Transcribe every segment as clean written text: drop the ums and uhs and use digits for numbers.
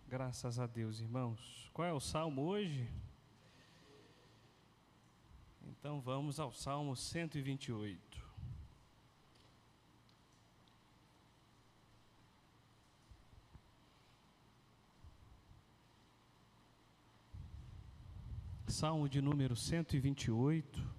Graças a Deus, irmãos. Qual é o salmo hoje? Então vamos ao Salmo 128. Salmo de número 128.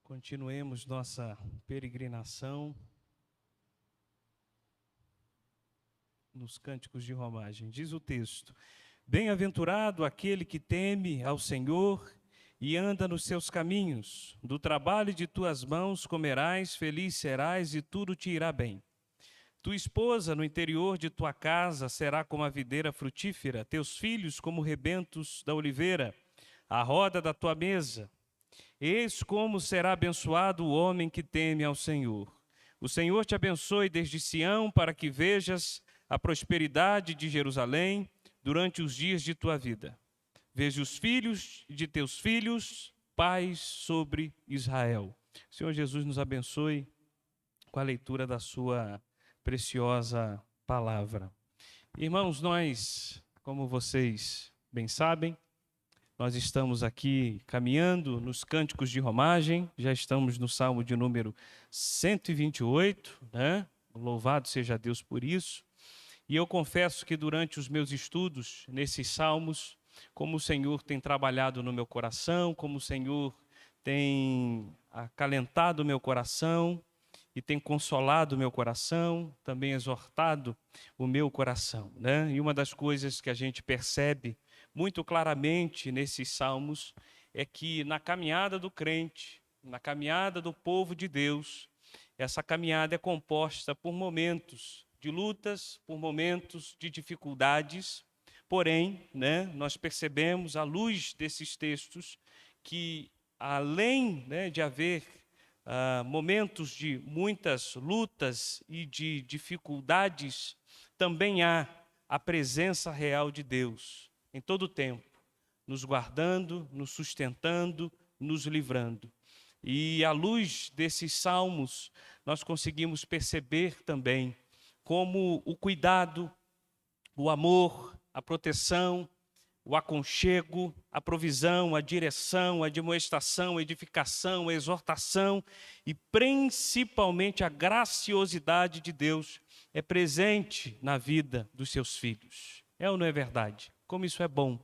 Continuemos nossa peregrinação nos cânticos de romagem. Diz o texto: Bem-aventurado aquele que teme ao Senhor e anda nos seus caminhos. Do trabalho de tuas mãos comerás, feliz serás e tudo te irá bem. Tua esposa no interior de tua casa será como a videira frutífera, teus filhos como rebentos da oliveira, à roda da tua mesa. Eis como será abençoado o homem que teme ao Senhor. O Senhor te abençoe desde Sião, para que vejas a prosperidade de Jerusalém durante os dias de tua vida. Veja os filhos de teus filhos, paz sobre Israel. Senhor Jesus nos abençoe com a leitura da sua preciosa palavra. Irmãos, nós, como vocês bem sabem, nós estamos aqui caminhando nos cânticos de romagem, já estamos no Salmo de número 128, né? Louvado seja Deus por isso. E eu confesso que durante os meus estudos nesses salmos, como o Senhor tem trabalhado no meu coração, como o Senhor tem acalentado o meu coração e tem consolado o meu coração, também exortado o meu coração, né? E uma das coisas que a gente percebe muito claramente nesses salmos é que na caminhada do crente, na caminhada do povo de Deus, essa caminhada é composta por momentos de lutas, por momentos de dificuldades. Porém, né, nós percebemos à luz desses textos que além, né, de haver momentos de muitas lutas e de dificuldades, também há a presença real de Deus em todo o tempo, nos guardando, nos sustentando, nos livrando. E à luz desses salmos, nós conseguimos perceber também como o cuidado, o amor, a proteção, o aconchego, a provisão, a direção, a admoestação, a edificação, a exortação e principalmente a graciosidade de Deus é presente na vida dos seus filhos. É ou não é verdade? Como isso é bom.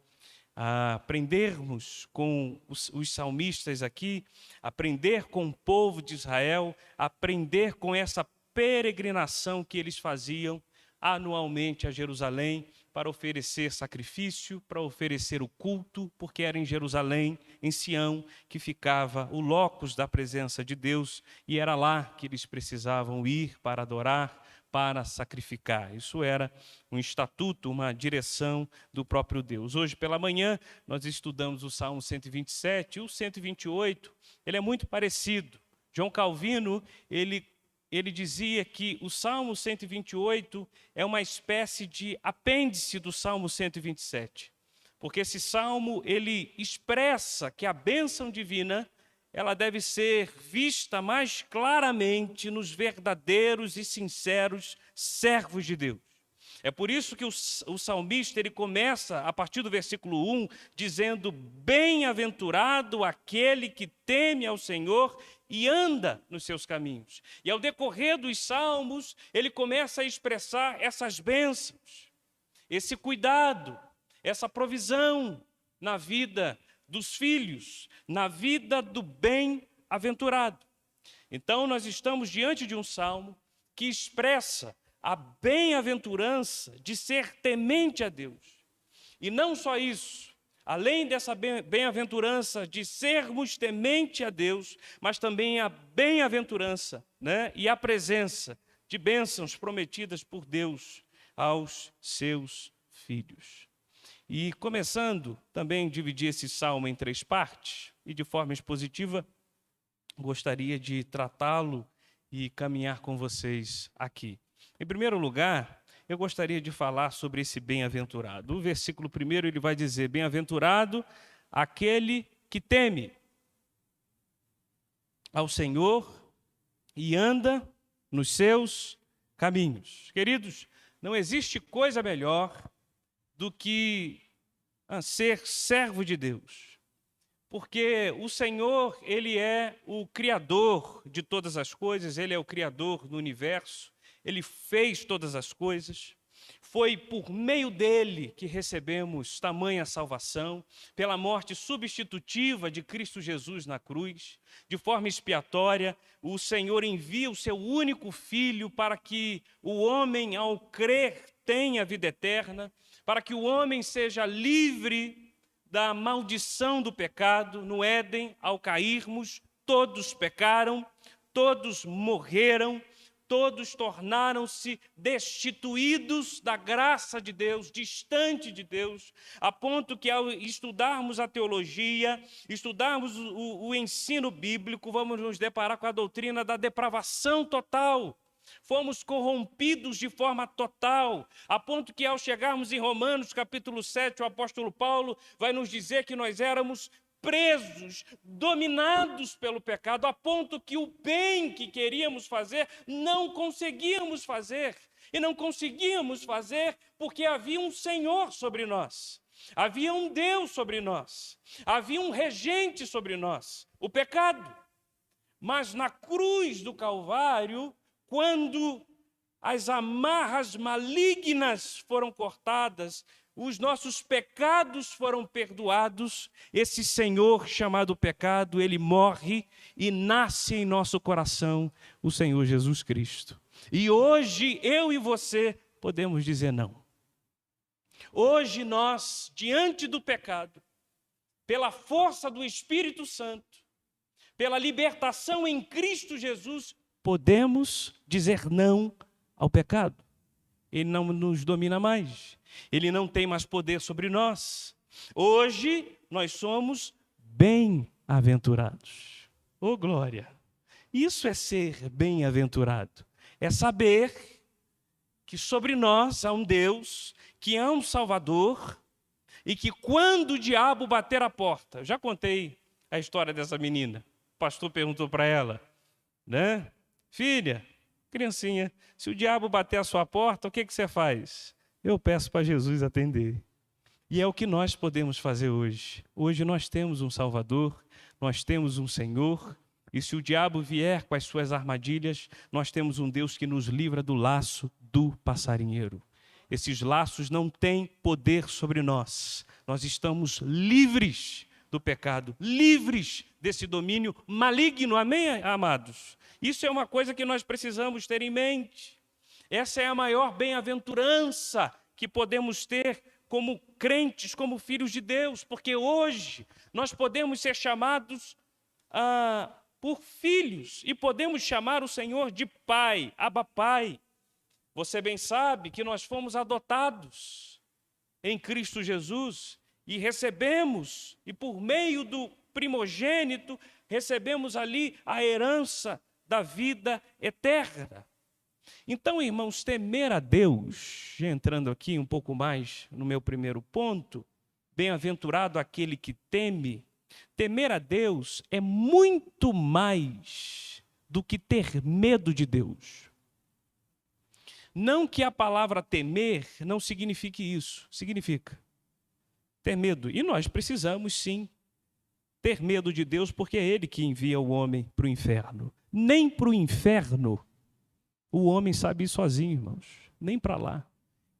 Aprendermos com os salmistas aqui, aprender com o povo de Israel, aprender com essa peregrinação que eles faziam anualmente a Jerusalém para oferecer sacrifício, para oferecer o culto, porque era em Jerusalém, em Sião, que ficava o locus da presença de Deus e era lá que eles precisavam ir para adorar, para sacrificar. Isso era um estatuto, uma direção do próprio Deus. Hoje pela manhã nós estudamos o Salmo 127 e o 128, ele é muito parecido. João Calvino, ele dizia que o Salmo 128 é uma espécie de apêndice do Salmo 127. Porque esse salmo, ele expressa que a bênção divina, ela deve ser vista mais claramente nos verdadeiros e sinceros servos de Deus. É por isso que o salmista ele começa, a partir do versículo 1, dizendo: Bem-aventurado aquele que teme ao Senhor e anda nos seus caminhos. E ao decorrer dos salmos, ele começa a expressar essas bênçãos, esse cuidado, essa provisão na vida dos filhos, na vida do bem-aventurado. Então, nós estamos diante de um salmo que expressa a bem-aventurança de ser temente a Deus. E não só isso, além dessa bem-aventurança de sermos temente a Deus, mas também a bem-aventurança, né, e a presença de bênçãos prometidas por Deus aos seus filhos. E começando também a dividir esse salmo em 3 partes, e de forma expositiva, gostaria de tratá-lo e caminhar com vocês aqui. Em primeiro lugar, eu gostaria de falar sobre esse bem-aventurado. O versículo 1 ele vai dizer: Bem-aventurado aquele que teme ao Senhor e anda nos seus caminhos. Queridos, não existe coisa melhor do que ser servo de Deus. Porque o Senhor, Ele é o Criador de todas as coisas, Ele é o Criador do universo, Ele fez todas as coisas. Foi por meio dele que recebemos tamanha salvação, pela morte substitutiva de Cristo Jesus na cruz. De forma expiatória, o Senhor envia o seu único Filho para que o homem, ao crer, tenha vida eterna, para que o homem seja livre da maldição do pecado. No Éden, ao cairmos, todos pecaram, todos morreram, todos tornaram-se destituídos da graça de Deus, distante de Deus, a ponto que ao estudarmos a teologia, estudarmos o ensino bíblico, vamos nos deparar com a doutrina da depravação total. Fomos corrompidos de forma total, a ponto que ao chegarmos em Romanos capítulo 7, o apóstolo Paulo vai nos dizer que nós éramos presos, dominados pelo pecado, a ponto que o bem que queríamos fazer, não conseguíamos fazer. E não conseguíamos fazer porque havia um Senhor sobre nós, havia um Deus sobre nós, havia um regente sobre nós, o pecado. Mas na cruz do Calvário, quando as amarras malignas foram cortadas, os nossos pecados foram perdoados, esse Senhor chamado pecado, ele morre e nasce em nosso coração o Senhor Jesus Cristo. E hoje eu e você podemos dizer não. Hoje nós, diante do pecado, pela força do Espírito Santo, pela libertação em Cristo Jesus, podemos dizer não ao pecado. Ele não nos domina mais. Ele não tem mais poder sobre nós. Hoje, nós somos bem-aventurados. Oh, glória! Isso é ser bem-aventurado. É saber que sobre nós há um Deus, que há um Salvador, e que quando o diabo bater a porta... Já contei a história dessa menina. O pastor perguntou para ela, né? Filha, criancinha, se o diabo bater a sua porta, o que você faz? Eu peço para Jesus atender. E é o que nós podemos fazer hoje. Hoje nós temos um Salvador, nós temos um Senhor, e se o diabo vier com as suas armadilhas, nós temos um Deus que nos livra do laço do passarinheiro. Esses laços não têm poder sobre nós. Nós estamos livres do pecado, livres desse domínio maligno. Amém, amados? Isso é uma coisa que nós precisamos ter em mente. Essa é a maior bem-aventurança que podemos ter como crentes, como filhos de Deus, porque hoje nós podemos ser chamados por filhos e podemos chamar o Senhor de Pai, Abba Pai. Você bem sabe que nós fomos adotados em Cristo Jesus e recebemos, e por meio do primogênito, recebemos ali a herança da vida eterna. Então, irmãos, temer a Deus, já entrando aqui um pouco mais no meu primeiro ponto, bem-aventurado aquele que teme, temer a Deus é muito mais do que ter medo de Deus. Não que a palavra temer não signifique isso, significa ter medo. E nós precisamos sim ter medo de Deus, porque é Ele que envia o homem para o inferno. Nem para o inferno o homem sabe ir sozinho, irmãos, nem para lá.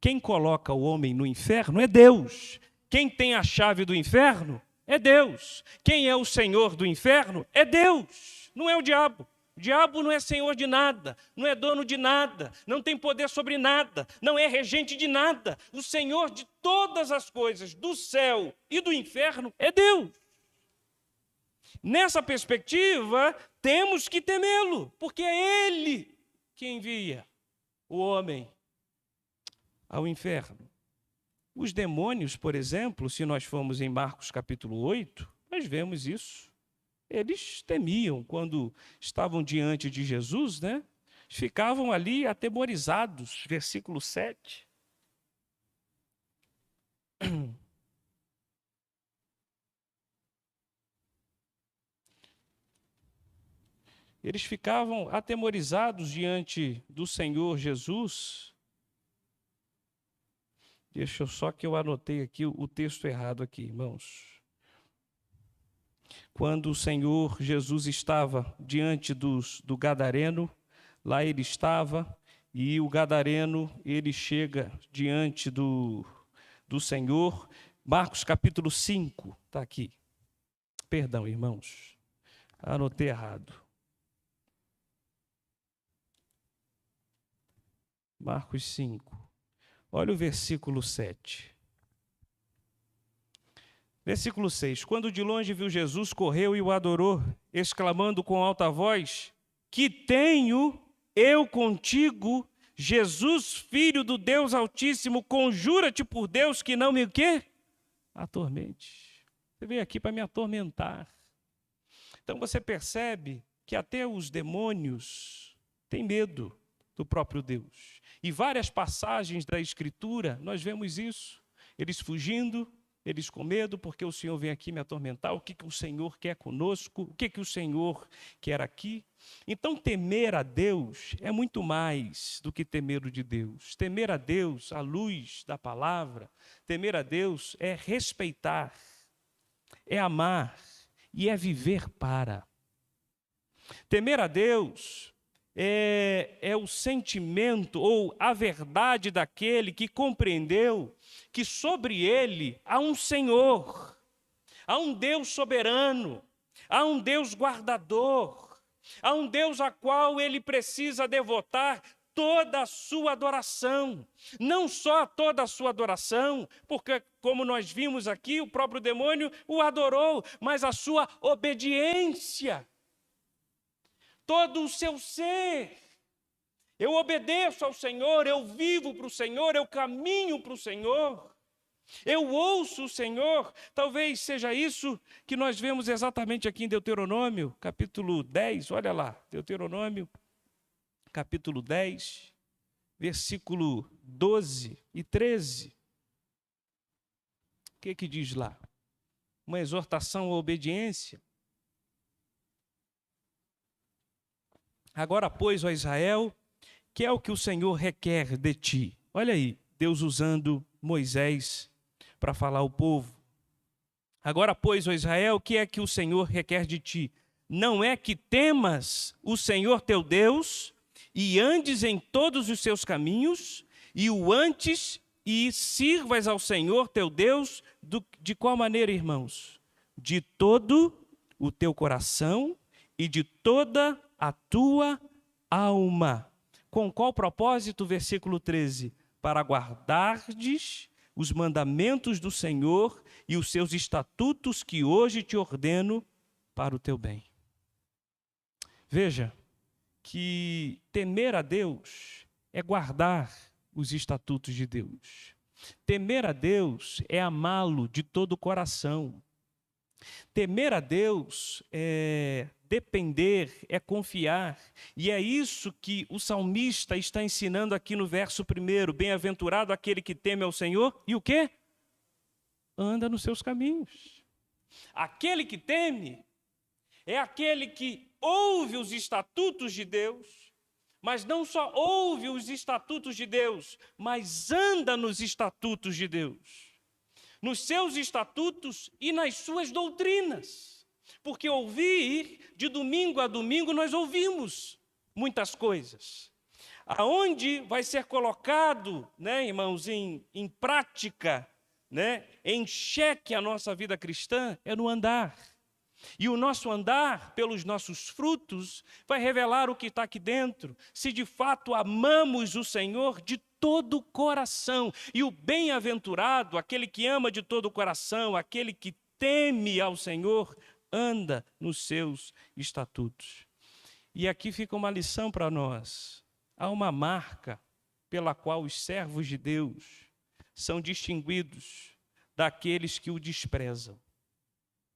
Quem coloca o homem no inferno é Deus. Quem tem a chave do inferno é Deus. Quem é o Senhor do inferno é Deus, não é o diabo. O diabo não é senhor de nada, não é dono de nada, não tem poder sobre nada, não é regente de nada. O Senhor de todas as coisas, do céu e do inferno, é Deus. Nessa perspectiva, temos que temê-lo, porque é Ele que envia o homem ao inferno. Os demônios, por exemplo, se nós formos em Marcos capítulo 8, nós vemos isso. Eles temiam quando estavam diante de Jesus, né? Ficavam ali atemorizados. Versículo 7. Eles ficavam atemorizados diante do Senhor Jesus. Deixa eu só que eu anotei aqui o texto errado aqui, irmãos. Quando o Senhor Jesus estava diante do Gadareno, lá ele estava, e o Gadareno, ele chega diante do Senhor. Marcos capítulo 5, está aqui. Perdão, irmãos, anotei errado. Marcos 5, olha o versículo 7. Versículo 6, quando de longe viu Jesus, correu e o adorou, exclamando com alta voz, que tenho eu contigo, Jesus, Filho do Deus Altíssimo, conjura-te por Deus que não me o quê? Atormente. Você veio aqui para me atormentar. Então você percebe que até os demônios têm medo do próprio Deus. E várias passagens da Escritura, nós vemos isso. Eles fugindo, eles com medo, porque o Senhor vem aqui me atormentar. O que o Senhor quer conosco? O que o Senhor quer aqui? Então, temer a Deus é muito mais do que ter medo de Deus. Temer a Deus, à luz da palavra, temer a Deus é respeitar, é amar e é viver para. Temer a Deus é o sentimento ou a verdade daquele que compreendeu que sobre ele há um Senhor, há um Deus soberano, há um Deus guardador, há um Deus a qual ele precisa devotar toda a sua adoração. Não só toda a sua adoração, porque, como nós vimos aqui, o próprio demônio o adorou, mas a sua obediência. Todo o seu ser. Eu obedeço ao Senhor, eu vivo para o Senhor, eu caminho para o Senhor, eu ouço o Senhor. Talvez seja isso que nós vemos exatamente aqui em Deuteronômio, capítulo 10, olha lá, Deuteronômio, capítulo 10, versículo 12 e 13. O que diz lá? Uma exortação à obediência. Agora, pois, ó Israel, que é o que o Senhor requer de ti? Olha aí, Deus usando Moisés para falar ao povo. Agora, pois, ó Israel, o que é que o Senhor requer de ti? Não é que temas o Senhor teu Deus e andes em todos os seus caminhos, e o antes e sirvas ao Senhor teu Deus, de qual maneira, irmãos? De todo o teu coração e de toda a tua alma. Com qual propósito? Versículo 13. Para guardardes os mandamentos do Senhor e os seus estatutos que hoje te ordeno para o teu bem. Veja que temer a Deus é guardar os estatutos de Deus. Temer a Deus é amá-lo de todo o coração. Temer a Deus é depender, é confiar. E é isso que o salmista está ensinando aqui no verso 1. Bem-aventurado aquele que teme ao Senhor e o quê? Anda nos seus caminhos. Aquele que teme é aquele que ouve os estatutos de Deus, mas não só ouve os estatutos de Deus, mas anda nos estatutos de Deus, nos seus estatutos e nas suas doutrinas. Porque ouvir, de domingo a domingo, nós ouvimos muitas coisas. Aonde vai ser colocado, irmãos, em prática, em xeque a nossa vida cristã, é no andar. E o nosso andar, pelos nossos frutos, vai revelar o que está aqui dentro. Se de fato amamos o Senhor de todo o coração. E o bem-aventurado, aquele que ama de todo o coração, aquele que teme ao Senhor, anda nos seus estatutos. E aqui fica uma lição para nós. Há uma marca pela qual os servos de Deus são distinguidos daqueles que o desprezam.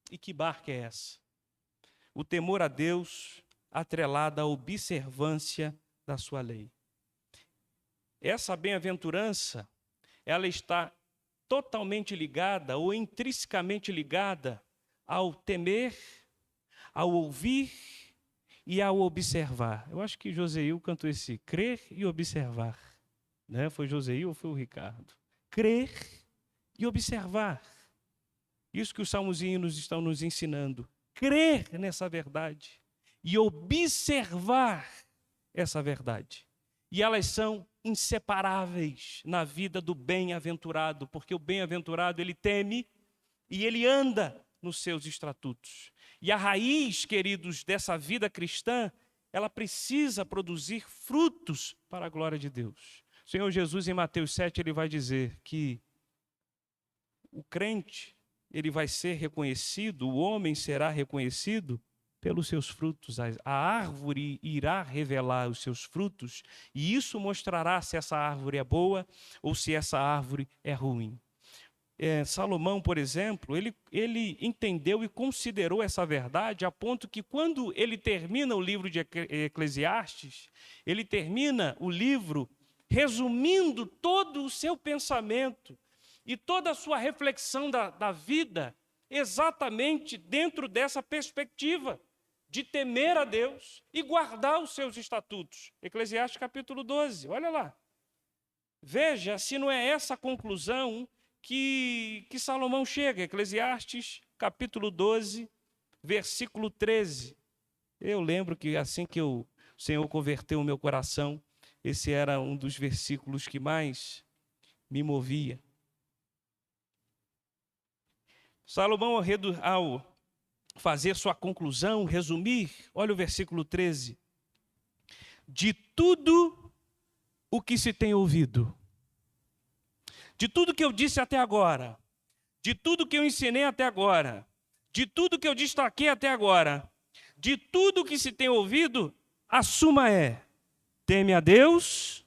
E que marca é essa? O temor a Deus atrelado à observância da sua lei. Essa bem-aventurança, ela está totalmente ligada ou intrinsecamente ligada ao temer, ao ouvir e ao observar. Eu acho que Joseil cantou esse crer e observar. Né? Foi Joseil ou foi o Ricardo? Crer e observar. Isso que os salmos e hinos estão nos ensinando. Crer nessa verdade e observar essa verdade. E elas são inseparáveis na vida do bem-aventurado, porque o bem-aventurado, ele teme e ele anda nos seus estatutos. E a raiz, queridos, dessa vida cristã, ela precisa produzir frutos para a glória de Deus. O Senhor Jesus, em Mateus 7, ele vai dizer que o crente, ele vai ser reconhecido, o homem será reconhecido pelos seus frutos. A árvore irá revelar os seus frutos, e isso mostrará se essa árvore é boa ou se essa árvore é ruim. Salomão, por exemplo, ele entendeu e considerou essa verdade a ponto que, quando ele termina o livro de Eclesiastes, ele termina o livro resumindo todo o seu pensamento e toda a sua reflexão da vida exatamente dentro dessa perspectiva de temer a Deus e guardar os seus estatutos. Eclesiastes capítulo 12, olha lá. Veja se não é essa a conclusão que Salomão chega. Eclesiastes capítulo 12, versículo 13. Eu lembro que assim que o Senhor converteu o meu coração, esse era um dos versículos que mais me movia. Salomão, ao fazer sua conclusão, resumir, olha o versículo 13. De tudo o que se tem ouvido, de tudo que eu disse até agora, de tudo que eu ensinei até agora, de tudo que eu destaquei até agora, de tudo que se tem ouvido, a suma é: teme a Deus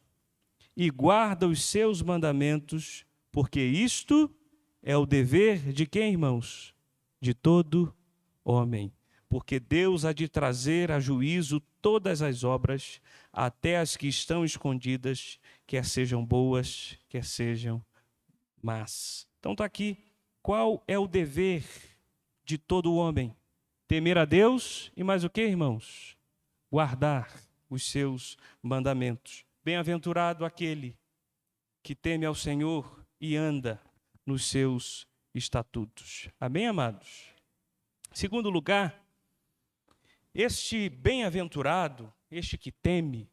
e guarda os seus mandamentos, porque isto é o dever de quem, irmãos? De todo homem. Porque Deus há de trazer a juízo todas as obras, até as que estão escondidas, quer sejam boas, quer sejam más. Então está aqui, qual é o dever de todo homem? Temer a Deus e mais o que, irmãos? Guardar os seus mandamentos. Bem-aventurado aquele que teme ao Senhor e anda nos seus estatutos. Amém, amados? Segundo lugar, este bem-aventurado, este que teme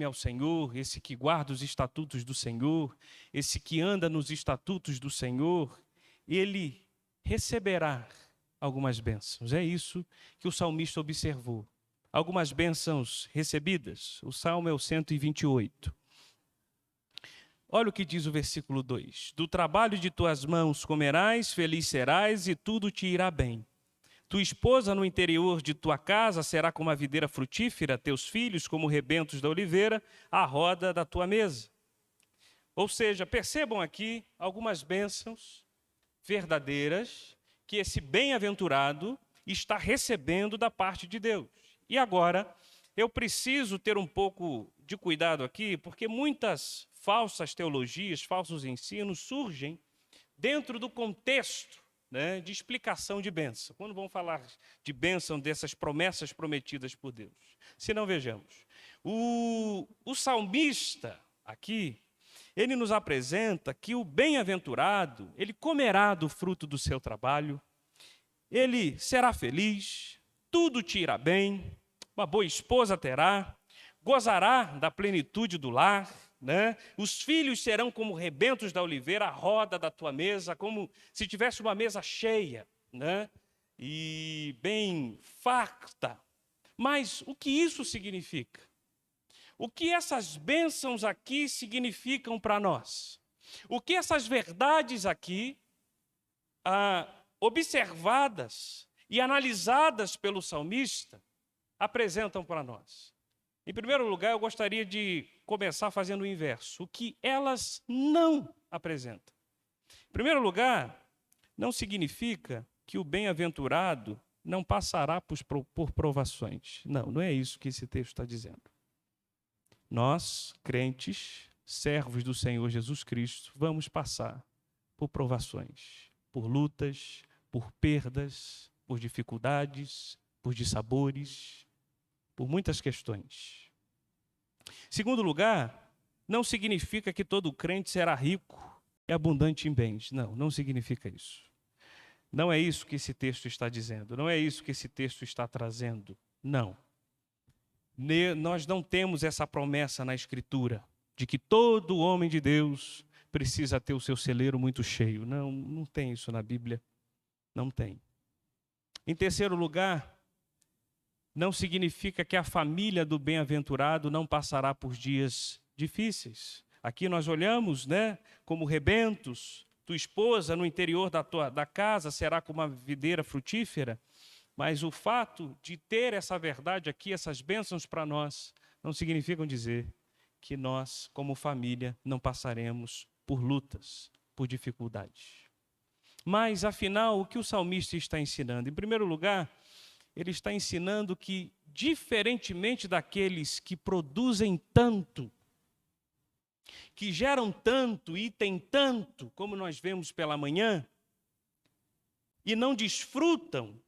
ao Senhor, esse que guarda os estatutos do Senhor, esse que anda nos estatutos do Senhor, ele receberá algumas bênçãos. É isso que o salmista observou. Algumas bênçãos recebidas. O salmo é o 128. Olha o que diz o versículo 2. Do trabalho de tuas mãos comerás, feliz serás e tudo te irá bem. Tua esposa no interior de tua casa será como a videira frutífera, teus filhos como rebentos da oliveira, à roda da tua mesa. Ou seja, percebam aqui algumas bênçãos verdadeiras que esse bem-aventurado está recebendo da parte de Deus. E agora, eu preciso ter um pouco de cuidado aqui, porque muitas falsas teologias, falsos ensinos surgem dentro do contexto, né, de explicação de bênção. Quando vamos falar de bênção, dessas promessas prometidas por Deus. Se não, vejamos. O salmista aqui, ele nos apresenta que o bem-aventurado, ele comerá do fruto do seu trabalho, ele será feliz, tudo te irá bem, uma boa esposa terá, gozará da plenitude do lar, né? Os filhos serão como rebentos da oliveira, a roda da tua mesa, como se tivesse uma mesa cheia, né? E bem farta. Mas o que isso significa? O que essas bênçãos aqui significam para nós? O que essas verdades aqui, observadas e analisadas pelo salmista, apresentam para nós? Em primeiro lugar, eu gostaria de começar fazendo o inverso. O que elas não apresentam? Em primeiro lugar, não significa que o bem-aventurado não passará por provações. Não, não é isso que esse texto está dizendo. Nós, crentes, servos do Senhor Jesus Cristo, vamos passar por provações, por lutas, por perdas, por dificuldades, por dissabores, por muitas questões. Segundo lugar, não significa que todo crente será rico e abundante em bens. Não, não significa isso. Não é isso que esse texto está dizendo. Não é isso que esse texto está trazendo. Não. Nós não temos essa promessa na Escritura de que todo homem de Deus precisa ter o seu celeiro muito cheio. Não, não tem isso na Bíblia. Não tem. Em terceiro lugar, não significa que a família do bem-aventurado não passará por dias difíceis. Aqui nós olhamos, como rebentos. Tua esposa no interior da casa será como uma videira frutífera. Mas o fato de ter essa verdade aqui, essas bênçãos para nós, não significam dizer que nós, como família, não passaremos por lutas, por dificuldades. Mas, afinal, o que o salmista está ensinando? Em primeiro lugar, ele está ensinando que, diferentemente daqueles que produzem tanto, que geram tanto e têm tanto, como nós vemos pela manhã, e não desfrutam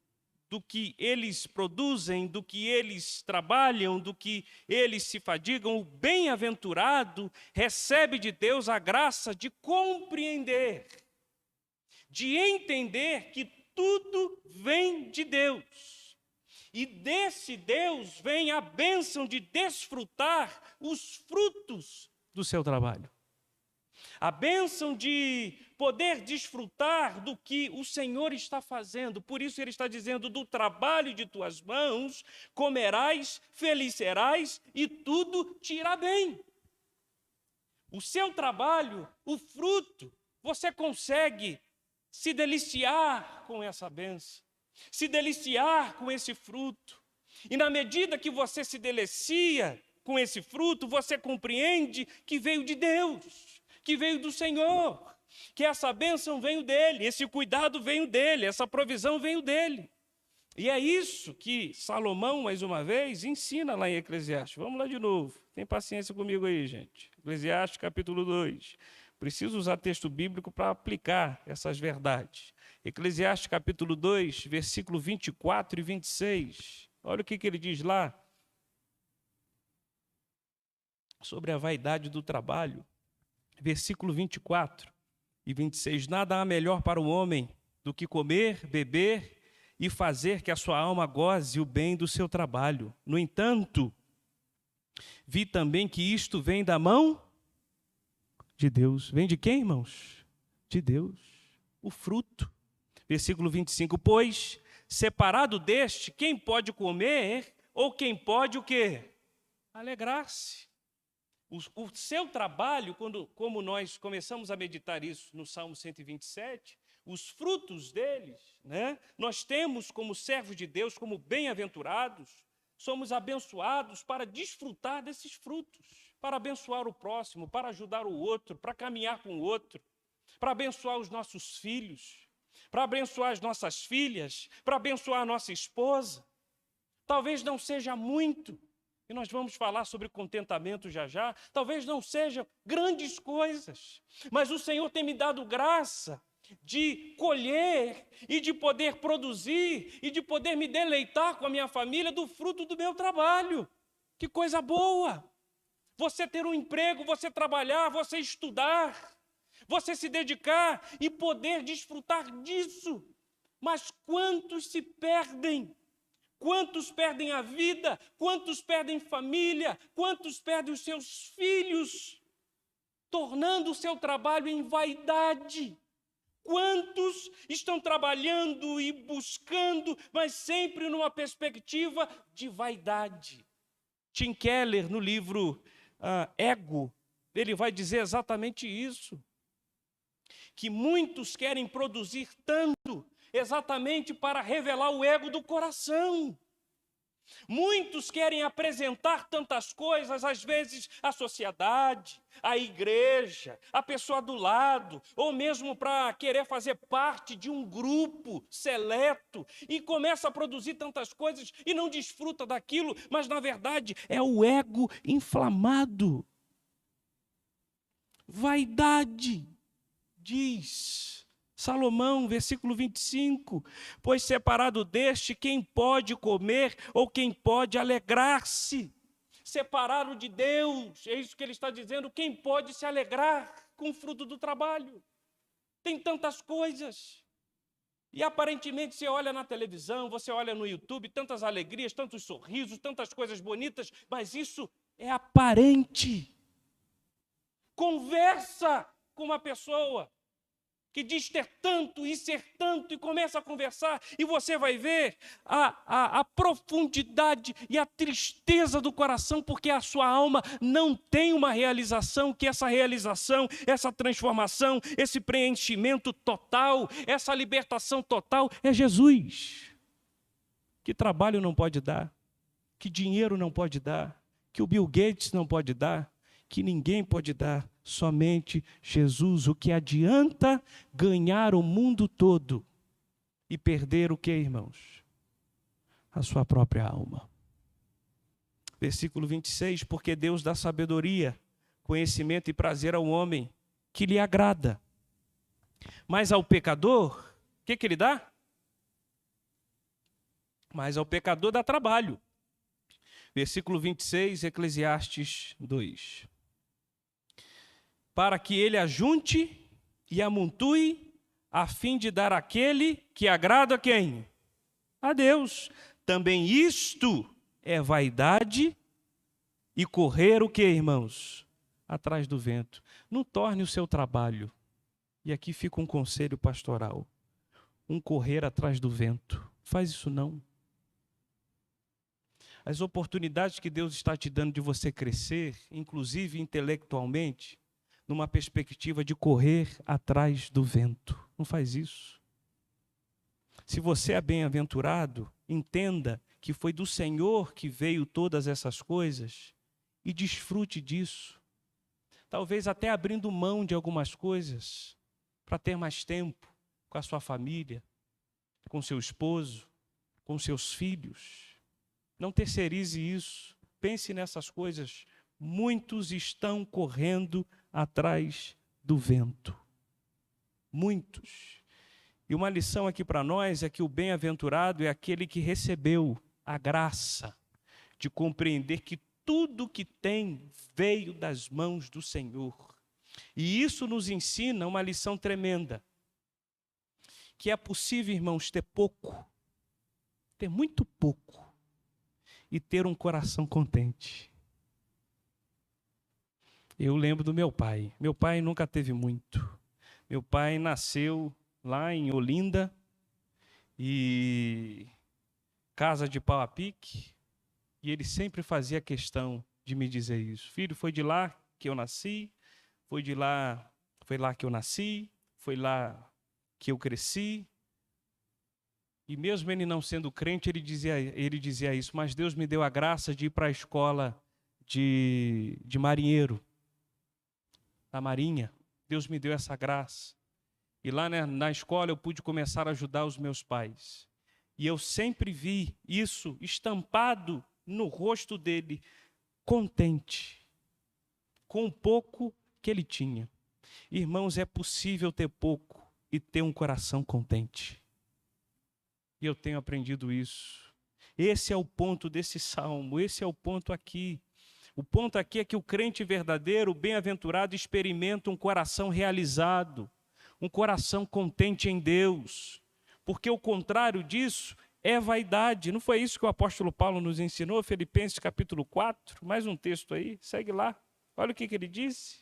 do que eles produzem, do que eles trabalham, do que eles se fadigam, o bem-aventurado recebe de Deus a graça de compreender, de entender que tudo vem de Deus. E desse Deus vem a bênção de desfrutar os frutos do seu trabalho. A bênção de poder desfrutar do que o Senhor está fazendo. Por isso ele está dizendo, do trabalho de tuas mãos comerás, feliz serás e tudo te irá bem. O seu trabalho, o fruto, você consegue se deliciar com essa bênção, se deliciar com esse fruto. E na medida que você se delicia com esse fruto, você compreende que veio de Deus, que veio do Senhor, que essa bênção veio dele, esse cuidado veio dele, essa provisão veio dele. E é isso que Salomão, mais uma vez, ensina lá em Eclesiastes. Vamos lá de novo. Tem paciência comigo aí, gente. Eclesiastes, capítulo 2. Preciso usar texto bíblico para aplicar essas verdades. Eclesiastes, capítulo 2, versículo 24 e 26. Olha o que ele diz lá. Sobre a vaidade do trabalho. Versículo 24 e 26. Nada há melhor para o homem do que comer, beber e fazer que a sua alma goze o bem do seu trabalho. No entanto, vi também que isto vem da mão de Deus. Vem de quem, irmãos? De Deus. O fruto. Versículo 25. Pois, separado deste, quem pode comer ou quem pode o quê? Alegrar-se. O seu trabalho, como nós começamos a meditar isso no Salmo 127, os frutos deles, nós temos como servos de Deus, como bem-aventurados, somos abençoados para desfrutar desses frutos, para abençoar o próximo, para ajudar o outro, para caminhar com o outro, para abençoar os nossos filhos, para abençoar as nossas filhas, para abençoar a nossa esposa. Talvez não seja muito, e nós vamos falar sobre contentamento já já, talvez não sejam grandes coisas, mas o Senhor tem me dado graça de colher e de poder produzir e de poder me deleitar com a minha família do fruto do meu trabalho. Que coisa boa! Você ter um emprego, você trabalhar, você estudar, você se dedicar e poder desfrutar disso. Mas quantos se perdem? Quantos perdem a vida? Quantos perdem família? Quantos perdem os seus filhos? Tornando o seu trabalho em vaidade. Quantos estão trabalhando e buscando, mas sempre numa perspectiva de vaidade? Tim Keller, no livro Ego, ele vai dizer exatamente isso. Que muitos querem produzir tanto, exatamente para revelar o ego do coração. Muitos querem apresentar tantas coisas, às vezes à sociedade, à igreja, à pessoa do lado, ou mesmo para querer fazer parte de um grupo seleto, e começa a produzir tantas coisas e não desfruta daquilo, mas na verdade é o ego inflamado. Vaidade, diz Salomão, versículo 25, pois separado deste, quem pode comer ou quem pode alegrar-se? Separado de Deus, é isso que ele está dizendo, quem pode se alegrar com o fruto do trabalho? Tem tantas coisas. E aparentemente você olha na televisão, você olha no YouTube, tantas alegrias, tantos sorrisos, tantas coisas bonitas, mas isso é aparente. Conversa com uma pessoa que diz ter tanto e ser tanto, e começa a conversar, e você vai ver a profundidade e a tristeza do coração, porque a sua alma não tem uma realização, que essa realização, essa transformação, esse preenchimento total, essa libertação total é Jesus. Que trabalho não pode dar, que dinheiro não pode dar, que o Bill Gates não pode dar, que ninguém pode dar, somente Jesus. O que adianta ganhar o mundo todo e perder o que, irmãos? A sua própria alma. Versículo 26, porque Deus dá sabedoria, conhecimento e prazer ao homem que lhe agrada. Mas ao pecador, o que ele dá? Mas ao pecador dá trabalho. Versículo 26, Eclesiastes 2. Para que ele ajunte e amontue, a fim de dar àquele que agrada a quem? A Deus. Também isto é vaidade e correr o que, irmãos? Atrás do vento. Não torne o seu trabalho, e aqui fica um conselho pastoral, um correr atrás do vento. Faz isso não. As oportunidades que Deus está te dando de você crescer, inclusive intelectualmente, numa perspectiva de correr atrás do vento. Não faz isso. Se você é bem-aventurado, entenda que foi do Senhor que veio todas essas coisas e desfrute disso. Talvez até abrindo mão de algumas coisas para ter mais tempo com a sua família, com seu esposo, com seus filhos. Não terceirize isso. Pense nessas coisas. Muitos estão correndo atrás do vento. Muitos. E uma lição aqui para nós é que o bem-aventurado é aquele que recebeu a graça de compreender que tudo que tem veio das mãos do Senhor. E isso nos ensina uma lição tremenda. Que é possível, irmãos, ter pouco, ter muito pouco, e ter um coração contente. Eu lembro do meu pai. Meu pai nunca teve muito. Meu pai nasceu lá em Olinda, e casa de pau a pique, e ele sempre fazia questão de me dizer isso. Filho, foi de lá que eu nasci, foi lá que eu nasci, foi lá que eu cresci. E mesmo ele não sendo crente, ele dizia isso, mas Deus me deu a graça de ir para a escola de marinheiro, da Marinha. Deus me deu essa graça. E lá na escola eu pude começar a ajudar os meus pais. E eu sempre vi isso estampado no rosto dele, contente, com o pouco que ele tinha. Irmãos, é possível ter pouco e ter um coração contente. E eu tenho aprendido isso. Esse é o ponto desse salmo, esse é o ponto aqui. O ponto aqui é que o crente verdadeiro, o bem-aventurado, experimenta um coração realizado, um coração contente em Deus. Porque o contrário disso é vaidade. Não foi isso que o apóstolo Paulo nos ensinou? Filipenses capítulo 4, mais um texto aí, segue lá. Olha o que ele disse.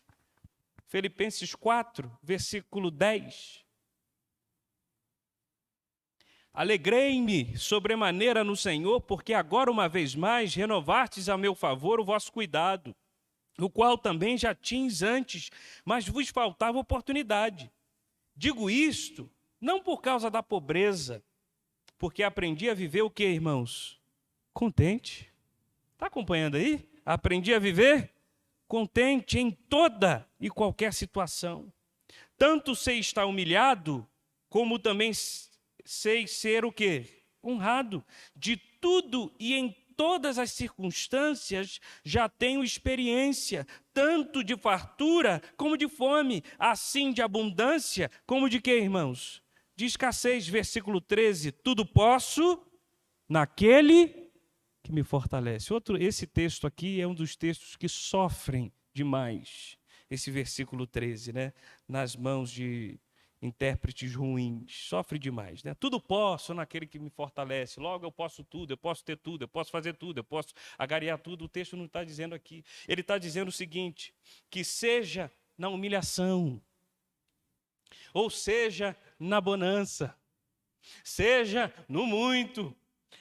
Filipenses 4, versículo 10. Alegrei-me sobremaneira no Senhor, porque agora uma vez mais renovastes a meu favor o vosso cuidado, o qual também já tinhas antes, mas vos faltava oportunidade. Digo isto, não por causa da pobreza, porque aprendi a viver o quê, irmãos? Contente. Está acompanhando aí? Aprendi a viver contente em toda e qualquer situação. Tanto sei estar humilhado, como também sei ser o quê? Honrado. De tudo e em todas as circunstâncias já tenho experiência, tanto de fartura como de fome, assim de abundância como de quê, irmãos? De escassez, versículo 13, tudo posso naquele que me fortalece. Esse texto aqui é um dos textos que sofrem demais, esse versículo 13, né? Nas mãos de intérpretes ruins, sofre demais, né? Tudo posso naquele que me fortalece, logo eu posso tudo, eu posso ter tudo, eu posso fazer tudo, eu posso agariar tudo. O texto não está dizendo aqui, ele está dizendo o seguinte, que seja na humilhação, ou seja na bonança, seja no muito,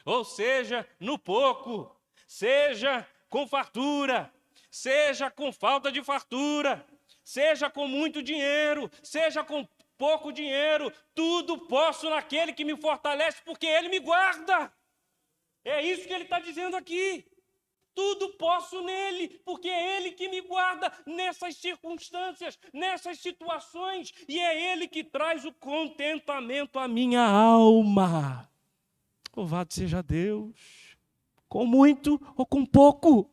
ou seja no pouco, seja com fartura, seja com falta de fartura, seja com muito dinheiro, seja com pouco dinheiro, tudo posso naquele que me fortalece, porque Ele me guarda. É isso que Ele está dizendo aqui. Tudo posso nele, porque é Ele que me guarda nessas circunstâncias, nessas situações, e é Ele que traz o contentamento à minha alma. Louvado seja Deus, com muito ou com pouco,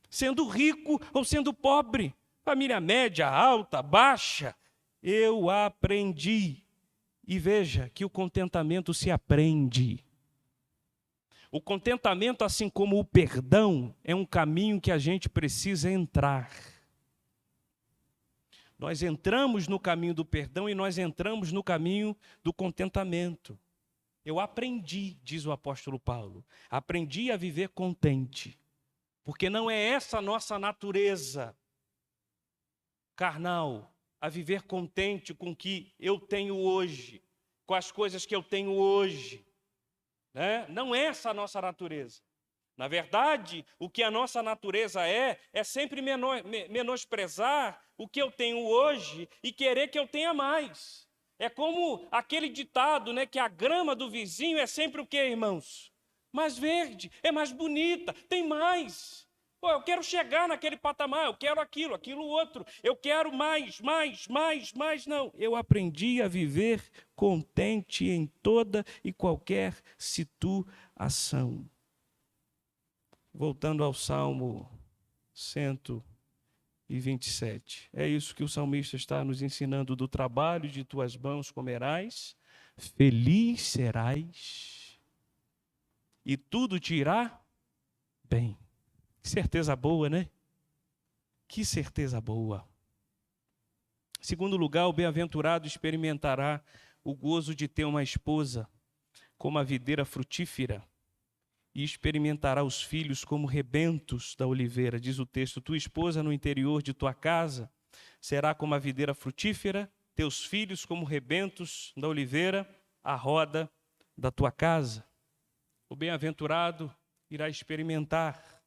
sendo rico ou sendo pobre, família média, alta, baixa, eu aprendi. E veja que o contentamento se aprende. O contentamento, assim como o perdão, é um caminho que a gente precisa entrar. Nós entramos no caminho do perdão e nós entramos no caminho do contentamento. Eu aprendi, diz o apóstolo Paulo, aprendi a viver contente, porque não é essa a nossa natureza carnal, a viver contente com o que eu tenho hoje, com as coisas que eu tenho hoje, né? Não é essa a nossa natureza. Na verdade, o que a nossa natureza é sempre menosprezar o que eu tenho hoje e querer que eu tenha mais. É como aquele ditado, né, que a grama do vizinho é sempre o quê, irmãos? Mais verde, é mais bonita, tem mais. Pô, eu quero chegar naquele patamar, eu quero aquilo outro, eu quero mais. Não, eu aprendi a viver contente em toda e qualquer situação. Voltando ao Salmo 127. É isso que o salmista está nos ensinando: do trabalho de tuas mãos comerás, feliz serás, e tudo te irá bem. Que certeza boa, né? Que certeza boa. Em segundo lugar, o bem-aventurado experimentará o gozo de ter uma esposa como a videira frutífera, e experimentará os filhos como rebentos da oliveira. Diz o texto: tua esposa no interior de tua casa será como a videira frutífera, teus filhos como rebentos da oliveira, à roda da tua casa. O bem-aventurado irá experimentar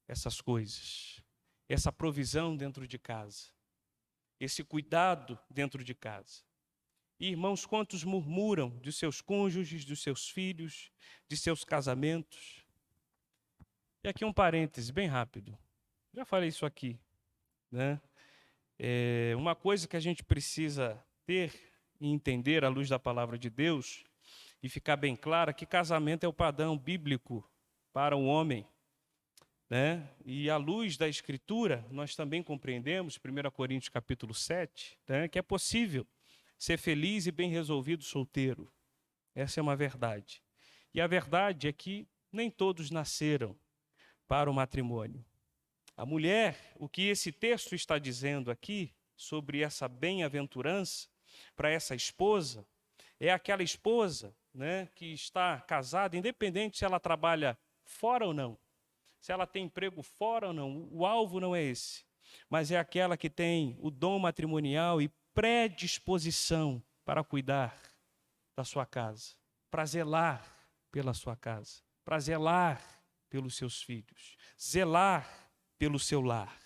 essas coisas, essa provisão dentro de casa, esse cuidado dentro de casa. E, irmãos, quantos murmuram de seus cônjuges, dos seus filhos, de seus casamentos? E aqui um parêntese bem rápido. Já falei isso aqui, né? Uma coisa que a gente precisa ter e entender à luz da palavra de Deus e ficar bem clara, que casamento é o padrão bíblico para o homem, né? E à luz da Escritura, nós também compreendemos, 1 Coríntios capítulo 7, né, que é possível ser feliz e bem resolvido solteiro. Essa é uma verdade. E a verdade é que nem todos nasceram para o matrimônio. A mulher, o que esse texto está dizendo aqui, sobre essa bem-aventurança para essa esposa, é aquela esposa, né, que está casada, independente se ela trabalha fora ou não, se ela tem emprego fora ou não, o alvo não é esse, mas é aquela que tem o dom matrimonial e predisposição para cuidar da sua casa, para zelar pela sua casa, para zelar pelos seus filhos, zelar pelo seu lar.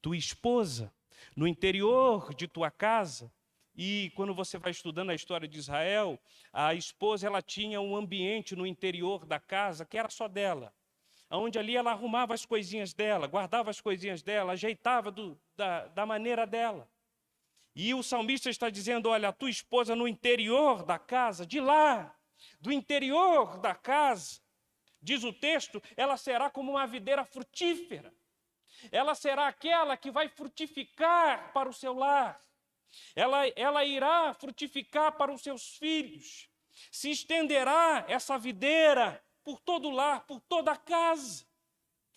Tua esposa, no interior de tua casa, e quando você vai estudando a história de Israel, a esposa ela tinha um ambiente no interior da casa que era só dela, onde ali ela arrumava as coisinhas dela, guardava as coisinhas dela, ajeitava da maneira dela. E o salmista está dizendo: olha, a tua esposa no interior da casa, de lá, do interior da casa, diz o texto, ela será como uma videira frutífera. Ela será aquela que vai frutificar para o seu lar. Ela irá frutificar para os seus filhos. Se estenderá essa videira por todo o lar, por toda a casa.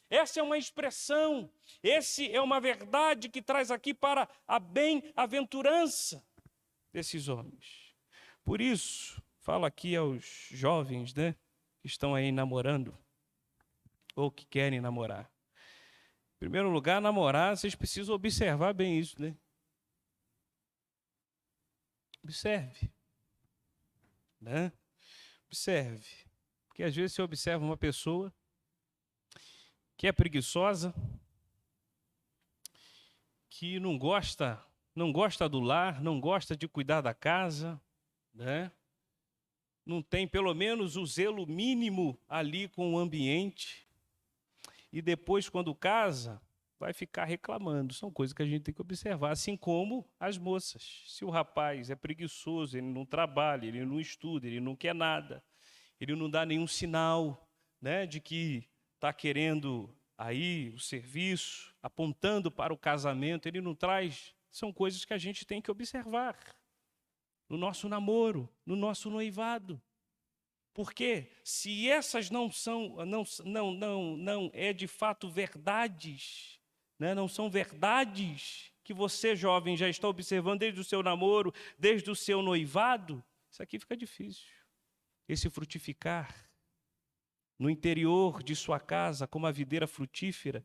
Essa é uma expressão, essa é uma verdade que traz aqui para a bem-aventurança desses homens. Por isso, falo aqui aos jovens, né, que estão aí namorando, ou que querem namorar. Em primeiro lugar, namorar, vocês precisam observar bem isso, né? Observe. Né? Observe. Porque às vezes você observa uma pessoa que é preguiçosa, que não gosta do lar, não gosta de cuidar da casa, né? Não tem pelo menos o zelo mínimo ali com o ambiente. E depois, quando casa, vai ficar reclamando. São coisas que a gente tem que observar, assim como as moças. Se o rapaz é preguiçoso, ele não trabalha, ele não estuda, ele não quer nada, ele não dá nenhum sinal, né, de que está querendo aí o serviço, apontando para o casamento, ele não traz. São coisas que a gente tem que observar no nosso namoro, no nosso noivado. Porque se essas não é de fato verdades, né? Não são verdades que você, jovem, já está observando desde o seu namoro, desde o seu noivado, isso aqui fica difícil. Esse frutificar no interior de sua casa como a videira frutífera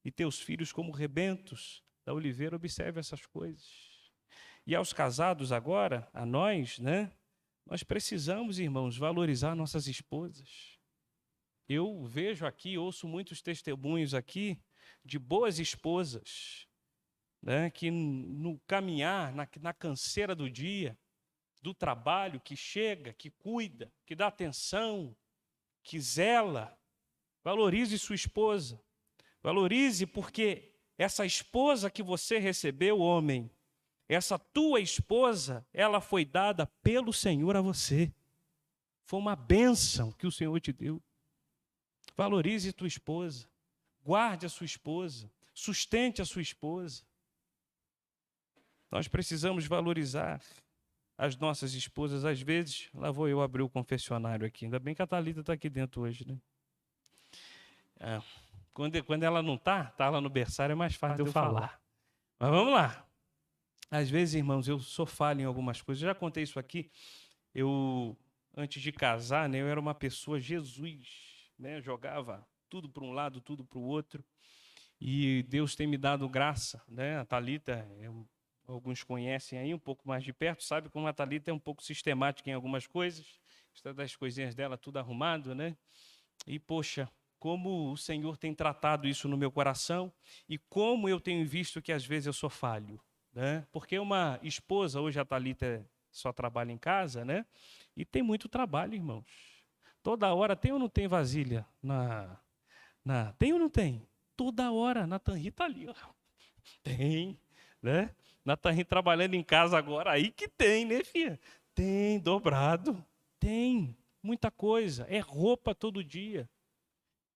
e teus filhos como rebentos da oliveira, observe essas coisas. E aos casados agora, a nós, né? Nós precisamos, irmãos, valorizar nossas esposas. Eu vejo aqui, ouço muitos testemunhos aqui de boas esposas, né, que no caminhar, na canseira do dia, do trabalho, que chega, que cuida, que dá atenção, que zela. Valorize sua esposa. Valorize, porque essa esposa que você recebeu, homem, essa tua esposa, ela foi dada pelo Senhor a você. Foi uma bênção que o Senhor te deu. Valorize tua esposa. Guarde a sua esposa. Sustente a sua esposa. Nós precisamos valorizar as nossas esposas. Às vezes, lá vou eu abrir o confessionário aqui. Ainda bem que a Thalita está aqui dentro hoje, né? Quando ela não está lá no berçário, é mais fácil de eu falar. Mas vamos lá. Às vezes, irmãos, eu sou falho em algumas coisas. Eu já contei isso aqui. Eu, antes de casar, né, eu era uma pessoa Jesus, né? Jogava tudo para um lado, tudo para o outro. E Deus tem me dado graça, né? A Thalita, alguns conhecem aí um pouco mais de perto, sabe como a Thalita é um pouco sistemática em algumas coisas. Está das coisinhas dela tudo arrumado, né? E, poxa, como o Senhor tem tratado isso no meu coração e como eu tenho visto que às vezes eu sou falho. Né? Porque uma esposa, hoje a Thalita só trabalha em casa, né? E tem muito trabalho, irmãos. Toda hora, tem ou não tem vasilha? Tem ou não tem? Toda hora, Nathan está ali. Ó. Tem, né? Nathan trabalhando em casa agora, aí que tem, né, filha? Tem, dobrado. Tem, muita coisa. É roupa todo dia.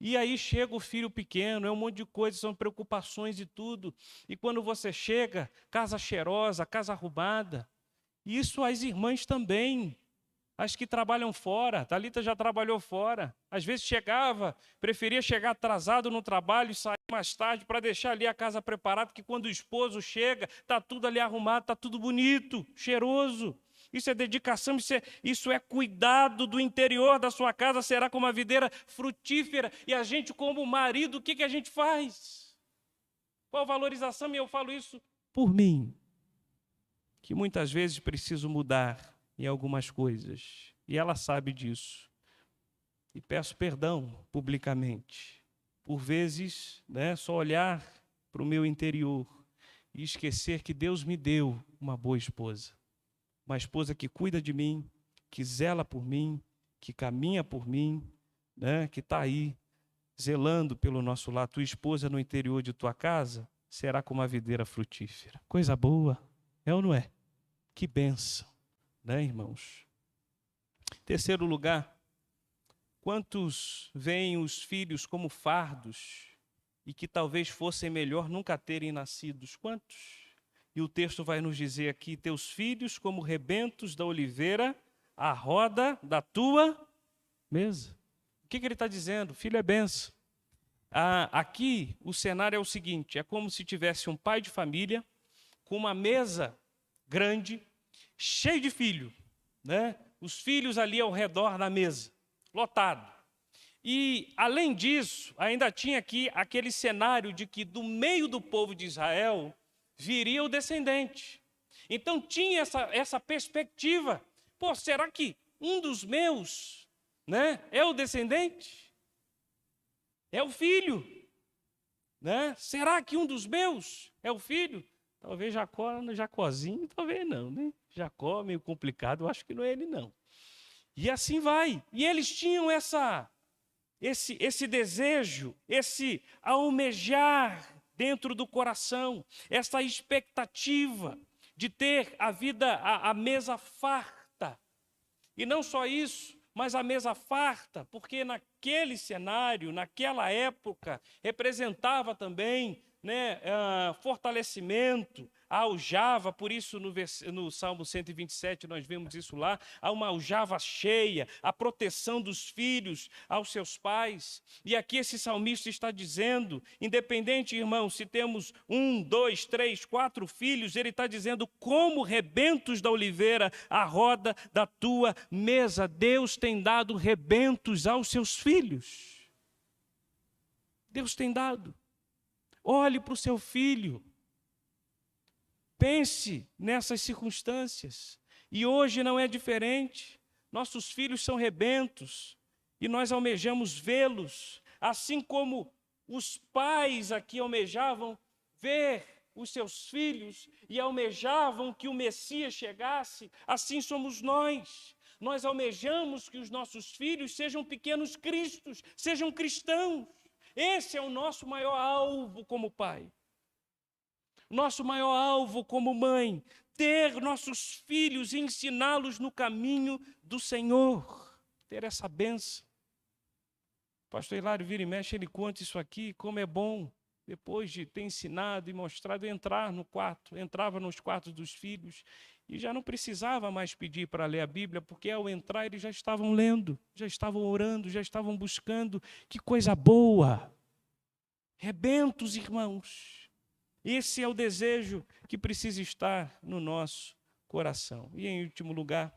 E aí chega o filho pequeno, é um monte de coisas, são preocupações e tudo. E quando você chega, casa cheirosa, casa arrumada. Isso as irmãs também, as que trabalham fora. Thalita já trabalhou fora. Às vezes chegava, preferia chegar atrasado no trabalho e sair mais tarde para deixar ali a casa preparada, porque quando o esposo chega, está tudo ali arrumado, está tudo bonito, cheiroso. Isso é dedicação, isso é cuidado do interior da sua casa, será como uma videira frutífera. E a gente, como marido, o que a gente faz? Qual valorização? E eu falo isso por mim, que muitas vezes preciso mudar em algumas coisas. E ela sabe disso. E peço perdão publicamente. Por vezes, né, só olhar para o meu interior e esquecer que Deus me deu uma boa esposa. Uma esposa que cuida de mim, que zela por mim, que caminha por mim, né? Que está aí, zelando pelo nosso lar. Tua esposa no interior de tua casa será como uma videira frutífera. Coisa boa, é ou não é? Que bênção, né, irmãos? Terceiro lugar, Quantos veem os filhos como fardos e que talvez fossem melhor nunca terem nascidos? Quantos? E o texto vai nos dizer aqui: teus filhos como rebentos da oliveira, à roda da tua mesa. O que ele está dizendo? Filho é benção. Aqui o cenário é o seguinte: é como se tivesse um pai de família com uma mesa grande, cheio de filho, né? Os filhos ali ao redor da mesa, lotado. E, além disso, ainda tinha aqui aquele cenário de que do meio do povo de Israel viria o descendente. Então tinha essa perspectiva. Pô, será que um dos meus, né, é o descendente? É o filho, né? Será que um dos meus é o filho? Talvez Jacózinho, talvez não, né? Jacó, meio complicado, eu acho que não é ele, não. E assim vai. E eles tinham esse desejo, esse almejar dentro do coração, essa expectativa de ter a vida, a mesa farta. E não só isso, mas a mesa farta, porque naquele cenário, naquela época, representava também, né, fortalecimento, a aljava. Por isso no Salmo 127 nós vemos isso lá, há uma aljava cheia, a proteção dos filhos aos seus pais. E aqui esse salmista está dizendo, independente, irmão, se temos 1, 2, 3, 4 filhos, ele está dizendo: como rebentos da oliveira, à roda da tua mesa. Deus tem dado rebentos aos seus filhos. Deus tem dado. Olhe para o seu filho. Pense nessas circunstâncias. E hoje não é diferente. Nossos filhos são rebentos e nós almejamos vê-los, assim como os pais aqui almejavam ver os seus filhos e almejavam que o Messias chegasse. Assim somos nós. Nós almejamos que os nossos filhos sejam pequenos cristos, sejam cristãos. Esse é o nosso maior alvo como pai. Nosso maior alvo como mãe, ter nossos filhos e ensiná-los no caminho do Senhor, ter essa bênção. O pastor Hilário vira e mexe, ele conta isso aqui, como é bom, depois de ter ensinado e mostrado, entrar no quarto, entrava nos quartos dos filhos e já não precisava mais pedir para ler a Bíblia, porque ao entrar eles já estavam lendo, já estavam orando, já estavam buscando. Que coisa boa! Rebentos, irmãos. Esse é o desejo que precisa estar no nosso coração. E em último lugar,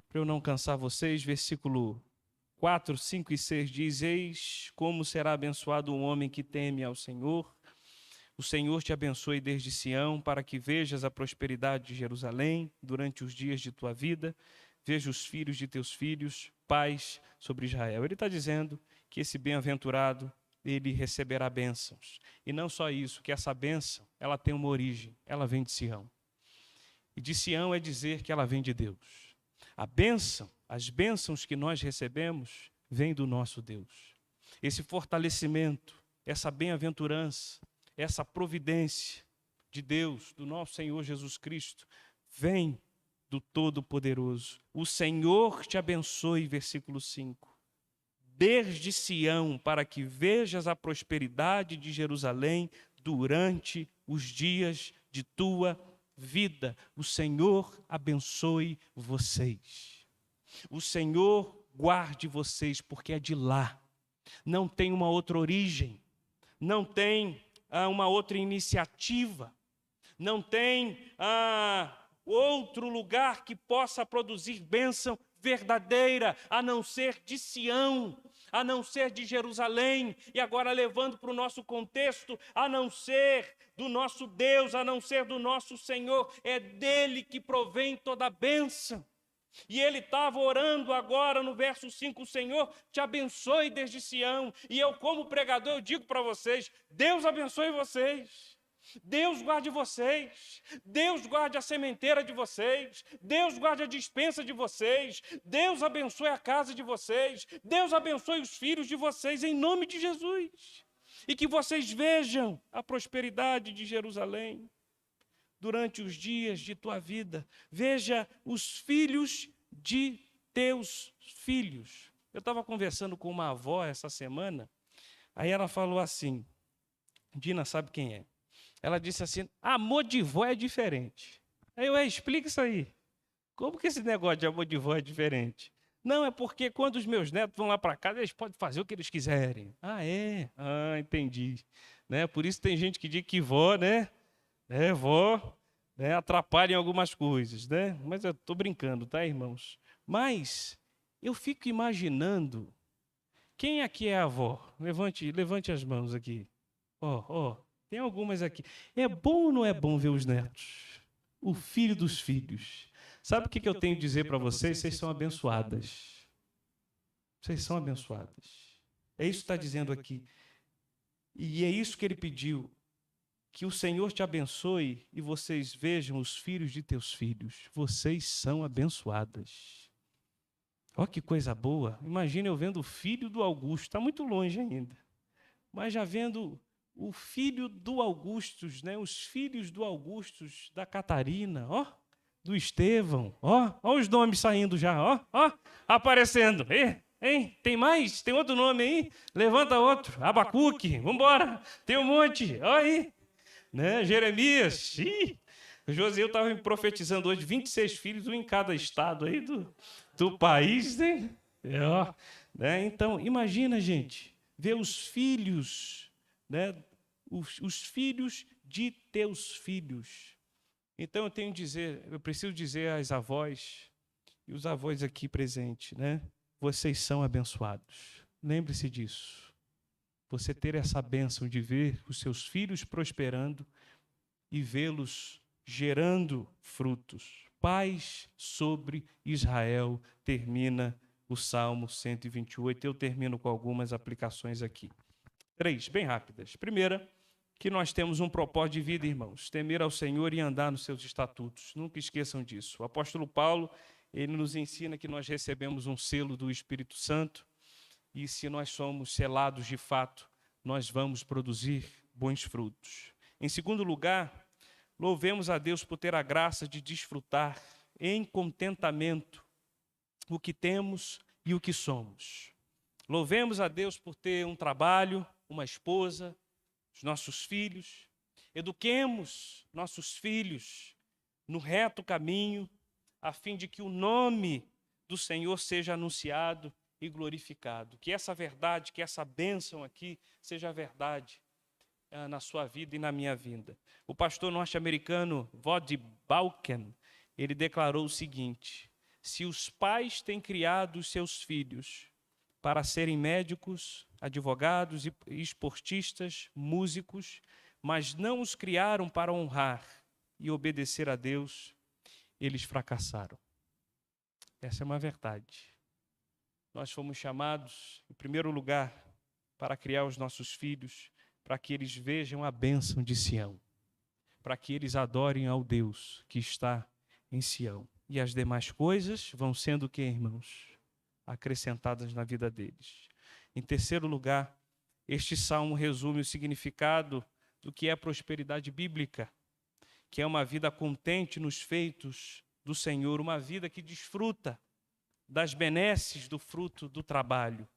para eu não cansar vocês, versículo 4, 5 e 6 diz: eis como será abençoado o homem que teme ao Senhor. O Senhor te abençoe desde Sião, para que vejas a prosperidade de Jerusalém durante os dias de tua vida. Veja os filhos de teus filhos, paz sobre Israel. Ele está dizendo que esse bem-aventurado, ele receberá bênçãos. E não só isso, que essa bênção, ela tem uma origem, ela vem de Sião. E de Sião é dizer que ela vem de Deus. A bênção, as bênçãos que nós recebemos, vêm do nosso Deus. Esse fortalecimento, essa bem-aventurança, essa providência de Deus, do nosso Senhor Jesus Cristo, vem do Todo-Poderoso. O Senhor te abençoe, versículo 5. Desde Sião, para que vejas a prosperidade de Jerusalém durante os dias de tua vida. O Senhor abençoe vocês. O Senhor guarde vocês, porque é de lá. Não tem uma outra origem, não tem uma outra iniciativa, não tem outro lugar que possa produzir bênção verdadeira, a não ser de Sião, a não ser de Jerusalém. E agora, levando para o nosso contexto, a não ser do nosso Deus, a não ser do nosso Senhor, é dele que provém toda a bênção. E ele estava orando agora no verso 5, o Senhor te abençoe desde Sião. E eu, como pregador, eu digo para vocês: Deus abençoe vocês. Deus guarde vocês, Deus guarde a sementeira de vocês, Deus guarde a despensa de vocês, Deus abençoe a casa de vocês, Deus abençoe os filhos de vocês, em nome de Jesus. E que vocês vejam a prosperidade de Jerusalém durante os dias de tua vida. Veja os filhos de teus filhos. Eu estava conversando com uma avó essa semana, aí ela falou assim, Dina sabe quem é? Ela disse assim, amor de vó é diferente. Aí eu, explica isso aí. Como que esse negócio de amor de vó é diferente? Não, é porque quando os meus netos vão lá para casa, eles podem fazer o que eles quiserem. Ah, é? Ah, entendi. Né? Por isso tem gente que diz que vó, né? Vó, né? Atrapalha em algumas coisas, né? Mas eu estou brincando, tá, irmãos? Mas eu fico imaginando, quem aqui é a avó? Levante as mãos aqui. Tem algumas aqui. É bom ou não é bom ver os netos? O filho dos filhos. Sabe o que eu tenho a dizer para vocês? Vocês são abençoadas. Vocês são abençoadas. É isso que está dizendo aqui. E é isso que ele pediu. Que o Senhor te abençoe e vocês vejam os filhos de teus filhos. Vocês são abençoadas. Olha que coisa boa. Imagina eu vendo o filho do Augusto. Está muito longe ainda. Mas já vendo o filho do Augustus, né? Os filhos do Augustus, da Catarina, do Estevão, os nomes saindo já, aparecendo. Hein? Tem mais? Tem outro nome aí? Levanta outro. Abacuque, vamos embora. Tem um monte, olha aí. Né? Jeremias, o José estava me profetizando hoje, 26 filhos, um em cada estado aí do país, né? Né? Então, imagina, gente, ver os filhos, né? Os filhos de teus filhos. Então eu preciso dizer às avós e os avós aqui presentes, né? Vocês são abençoados. Lembre-se disso. Você ter essa bênção de ver os seus filhos prosperando e vê-los gerando frutos. Paz sobre Israel, termina o Salmo 128. Eu termino com algumas aplicações aqui. 3, bem rápidas. Primeira, que nós temos um propósito de vida, irmãos, temer ao Senhor e andar nos seus estatutos. Nunca esqueçam disso. O apóstolo Paulo, ele nos ensina que nós recebemos um selo do Espírito Santo e se nós somos selados de fato, nós vamos produzir bons frutos. Em segundo lugar, louvemos a Deus por ter a graça de desfrutar em contentamento o que temos e o que somos. Louvemos a Deus por ter um trabalho, uma esposa, os nossos filhos. Eduquemos nossos filhos no reto caminho, a fim de que o nome do Senhor seja anunciado e glorificado. Que essa verdade, que essa bênção aqui seja verdade na sua vida e na minha vida. O pastor norte-americano Voddie Baucham, ele declarou o seguinte: se os pais têm criado os seus filhos para serem médicos, advogados, esportistas, músicos, mas não os criaram para honrar e obedecer a Deus, eles fracassaram. Essa é uma verdade. Nós fomos chamados, em primeiro lugar, para criar os nossos filhos, para que eles vejam a bênção de Sião, para que eles adorem ao Deus que está em Sião. E as demais coisas vão sendo o que, irmãos? Acrescentadas na vida deles. Em terceiro lugar, este salmo resume o significado do que é prosperidade bíblica, que é uma vida contente nos feitos do Senhor, uma vida que desfruta das benesses do fruto do trabalho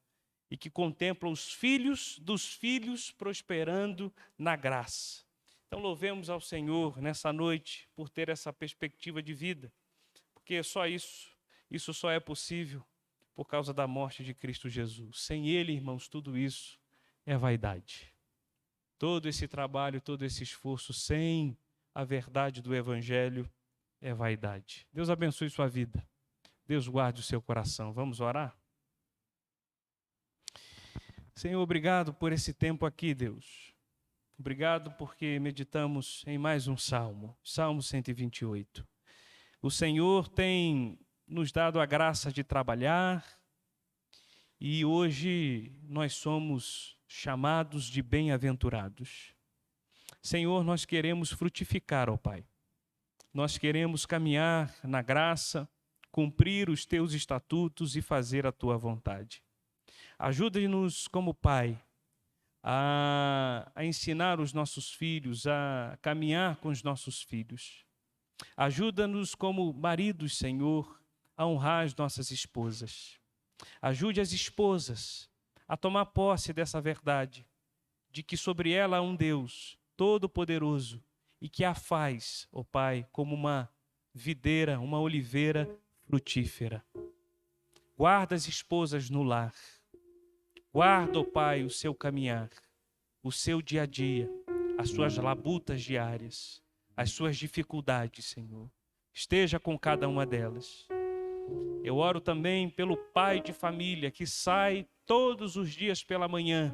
e que contempla os filhos dos filhos prosperando na graça. Então louvemos ao Senhor nessa noite por ter essa perspectiva de vida, porque só isso só é possível por causa da morte de Cristo Jesus. Sem Ele, irmãos, tudo isso é vaidade. Todo esse trabalho, todo esse esforço sem a verdade do Evangelho é vaidade. Deus abençoe sua vida. Deus guarde o seu coração. Vamos orar? Senhor, obrigado por esse tempo aqui, Deus. Obrigado porque meditamos em mais um salmo, Salmo 128. O Senhor tem nos dado a graça de trabalhar e hoje nós somos chamados de bem-aventurados. Senhor, nós queremos frutificar, ó Pai. Nós queremos caminhar na graça, cumprir os teus estatutos e fazer a tua vontade. Ajuda-nos como Pai a ensinar os nossos filhos, a caminhar com os nossos filhos. Ajuda-nos como maridos, Senhor, a honrar as nossas esposas. Ajude as esposas a tomar posse dessa verdade, de que sobre ela há um Deus todo-poderoso e que a faz, ó Pai, como uma videira, uma oliveira frutífera. Guarda as esposas no lar. Guarda, ó Pai, o seu caminhar, o seu dia a dia, as suas labutas diárias, as suas dificuldades, Senhor. Esteja com cada uma delas. Eu oro também pelo pai de família que sai todos os dias pela manhã,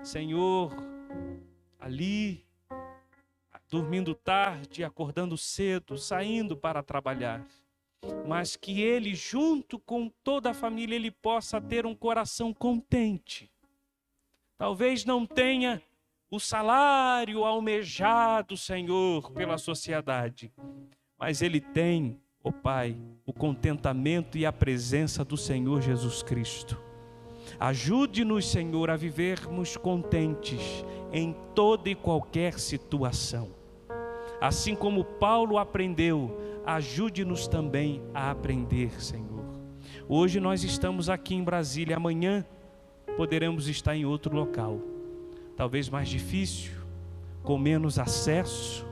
Senhor, ali, dormindo tarde, acordando cedo, saindo para trabalhar, mas que ele, junto com toda a família, ele possa ter um coração contente. Talvez não tenha o salário almejado, Senhor, pela sociedade, mas ele tem, ó Pai, o contentamento e a presença do Senhor Jesus Cristo. Ajude-nos, Senhor, a vivermos contentes em toda e qualquer situação. Assim como Paulo aprendeu, ajude-nos também a aprender, Senhor. Hoje nós estamos aqui em Brasília, amanhã poderemos estar em outro local, talvez mais difícil, com menos acesso,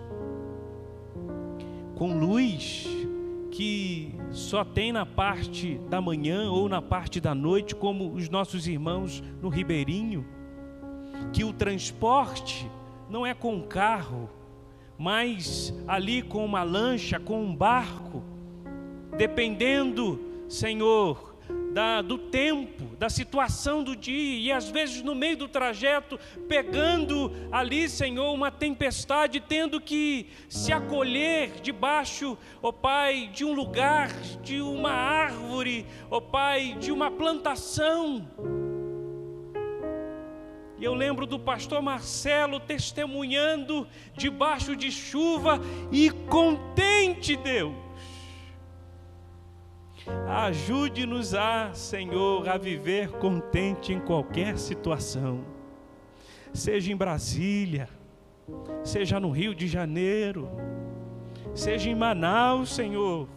com luz que só tem na parte da manhã ou na parte da noite, como os nossos irmãos no Ribeirinho, que o transporte não é com carro, mas ali com uma lancha, com um barco, dependendo, Senhor, do tempo, da situação do dia, e às vezes no meio do trajeto, pegando ali, Senhor, uma tempestade, tendo que se acolher debaixo, ó Pai, de um lugar, de uma árvore, ó Pai, de uma plantação. E eu lembro do pastor Marcelo testemunhando debaixo de chuva e contente, Deus. Ajude-nos Senhor, a viver contente em qualquer situação. Seja em Brasília, seja no Rio de Janeiro, seja em Manaus, Senhor,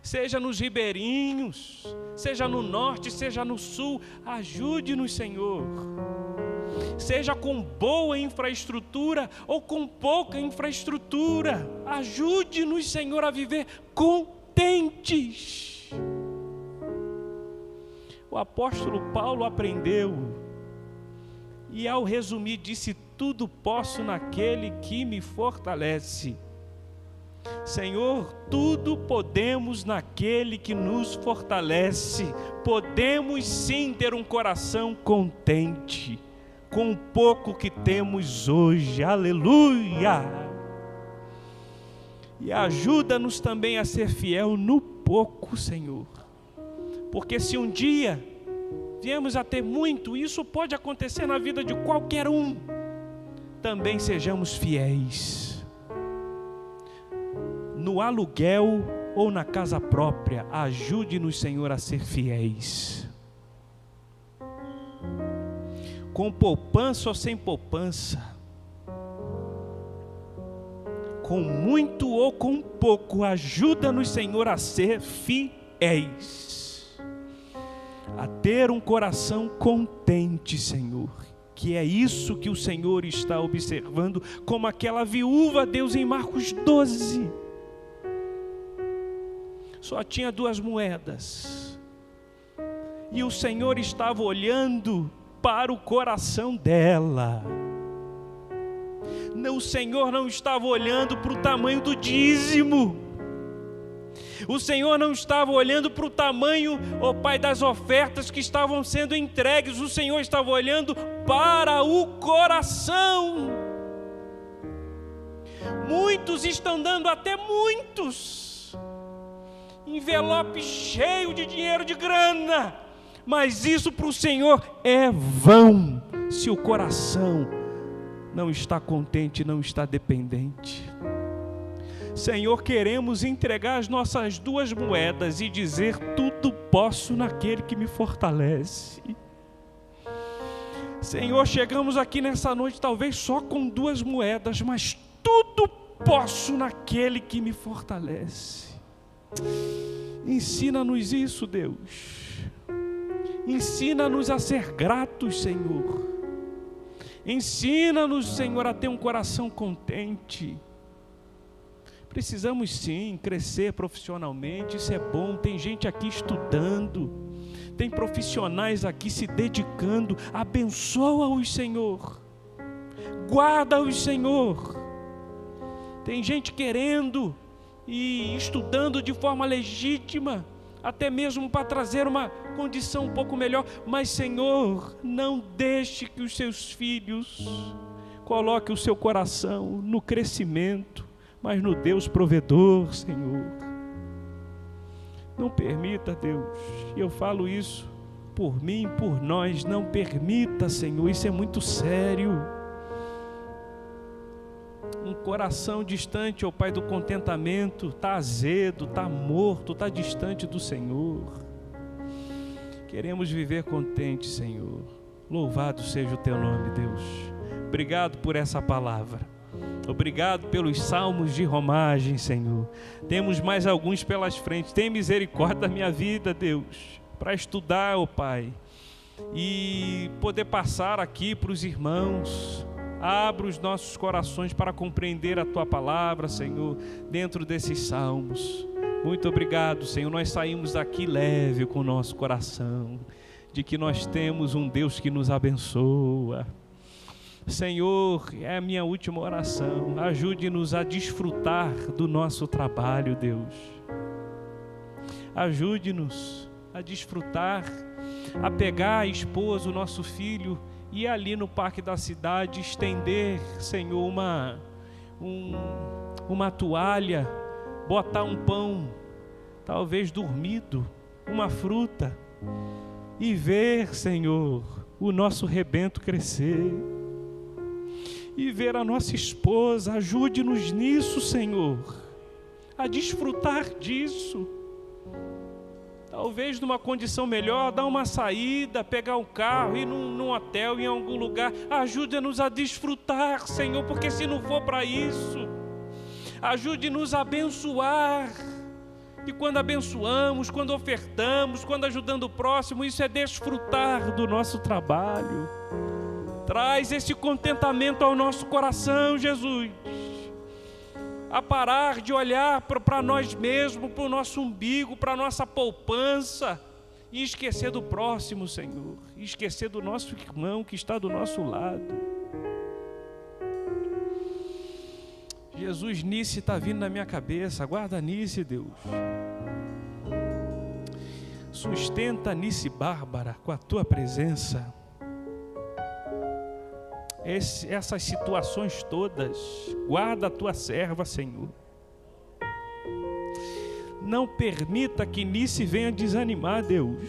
seja nos ribeirinhos, seja no norte, seja no sul. Ajude-nos, Senhor. Seja com boa infraestrutura ou com pouca infraestrutura, ajude-nos, Senhor, a viver contentes. O apóstolo Paulo aprendeu e, ao resumir, disse: tudo posso naquele que me fortalece. Senhor, tudo podemos naquele que nos fortalece. Podemos sim ter um coração contente com o pouco que temos hoje, aleluia. E ajuda-nos também a ser fiel no pouco, Senhor, porque se um dia viemos a ter muito, isso pode acontecer na vida de qualquer um, também sejamos fiéis. No aluguel ou na casa própria, ajude-nos, Senhor, a ser fiéis. Com poupança ou sem poupança, com muito ou com pouco, ajuda-nos, Senhor, a ser fiéis, a ter um coração contente, Senhor, que é isso que o Senhor está observando, como aquela viúva, Deus, em Marcos 12, só tinha 2 moedas, e o Senhor estava olhando para o coração dela. O Senhor não estava olhando para o tamanho do dízimo, o Senhor não estava olhando para o tamanho, ó Pai, das ofertas que estavam sendo entregues, o Senhor estava olhando para o coração. Muitos estão dando, até muitos, envelope cheio de dinheiro, de grana, mas isso para o Senhor é vão, se o coração não está contente, não está dependente. Senhor, queremos entregar as nossas 2 moedas e dizer: tudo posso naquele que me fortalece. Senhor, chegamos aqui nessa noite talvez só com 2 moedas, mas tudo posso naquele que me fortalece. Ensina-nos isso, Deus. Ensina-nos a ser gratos, Senhor. Ensina-nos, Senhor, a ter um coração contente. Precisamos sim crescer profissionalmente, isso é bom. Tem gente aqui estudando, tem profissionais aqui se dedicando. Abençoa-os, Senhor. Guarda-os, Senhor. Tem gente querendo e estudando de forma legítima, até mesmo para trazer uma condição um pouco melhor. Mas, Senhor, não deixe que os seus filhos coloquem o seu coração no crescimento, mas no Deus provedor, Senhor. Não permita, Deus, e eu falo isso por mim, por nós, não permita, Senhor, isso é muito sério. Um coração distante, ó Pai, do contentamento, está azedo, está morto, está distante do Senhor. Queremos viver contente, Senhor. Louvado seja o Teu nome, Deus. Obrigado por essa palavra. Obrigado pelos salmos de romagem, Senhor. Temos mais alguns pelas frentes. Tem misericórdia da minha vida, Deus, para estudar, ó Pai, e poder passar aqui para os irmãos. Abra os nossos corações para compreender a Tua palavra, Senhor, dentro desses salmos. Muito obrigado, Senhor. Nós saímos daqui leve com o nosso coração, de que nós temos um Deus que nos abençoa. Senhor, é a minha última oração. Ajude-nos a desfrutar do nosso trabalho, Deus. Ajude-nos a desfrutar, a pegar a esposa, o nosso filho, e ali no parque da cidade estender, Senhor, uma toalha, botar um pão, talvez dormido, uma fruta, e ver, Senhor, o nosso rebento crescer, e ver a nossa esposa. Ajude-nos nisso, Senhor, a desfrutar disso. Talvez numa condição melhor, dar uma saída, pegar um carro, ir num hotel, em algum lugar. Ajude-nos a desfrutar, Senhor, porque se não for para isso, ajude-nos a abençoar. E quando abençoamos, quando ofertamos, quando ajudando o próximo, isso é desfrutar do nosso trabalho. Traz esse contentamento ao nosso coração, Jesus. A parar de olhar para nós mesmos, para o nosso umbigo, para a nossa poupança, e esquecer do próximo, Senhor, e esquecer do nosso irmão que está do nosso lado. Jesus, Nice está vindo na minha cabeça. Guarda Nice, Deus. Sustenta Nice Bárbara com a Tua presença. Essas situações todas, guarda a Tua serva, Senhor. Não permita que Nice venha desanimar, Deus,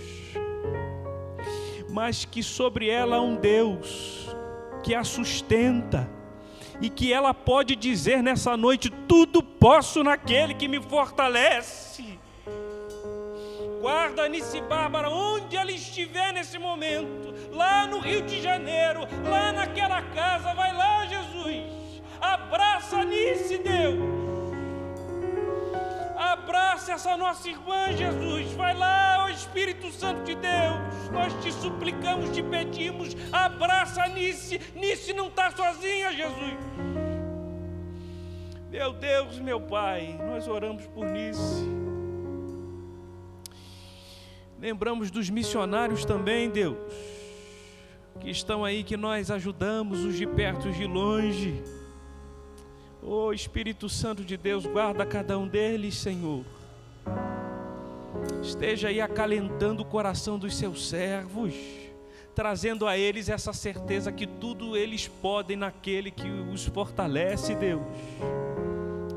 mas que sobre ela há um Deus que a sustenta, e que ela pode dizer nessa noite: tudo posso naquele que me fortalece. Guarda Nice Bárbara onde ela estiver nesse momento, lá no Rio de Janeiro, lá naquela casa. Vai lá, Jesus, abraça Nice, Deus, abraça essa nossa irmã, Jesus. Vai lá, ó Espírito Santo de Deus, nós te suplicamos, te pedimos, abraça Nice. Nice não está sozinha, Jesus. Meu Deus, meu Pai, nós oramos por Nice. Lembramos dos missionários também, Deus, que estão aí, que nós ajudamos, os de perto, os de longe. Ó Espírito Santo de Deus, guarda cada um deles, Senhor. Esteja aí acalentando o coração dos seus servos, trazendo a eles essa certeza que tudo eles podem naquele que os fortalece, Deus.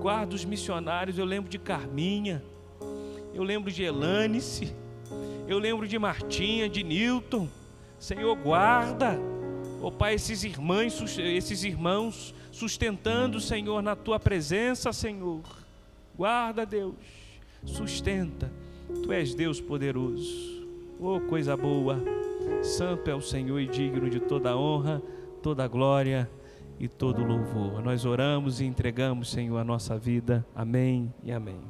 Guarda os missionários. Eu lembro de Carminha, eu lembro de Elanice, eu lembro de Martinha, de Newton. Senhor, guarda, ó Pai, esses irmãos sustentando, Senhor, na Tua presença, Senhor. Guarda, Deus, sustenta. Tu és Deus poderoso. Oh, coisa boa. Santo é o Senhor e digno de toda honra, toda glória e todo louvor. Nós oramos e entregamos, Senhor, a nossa vida. Amém e amém.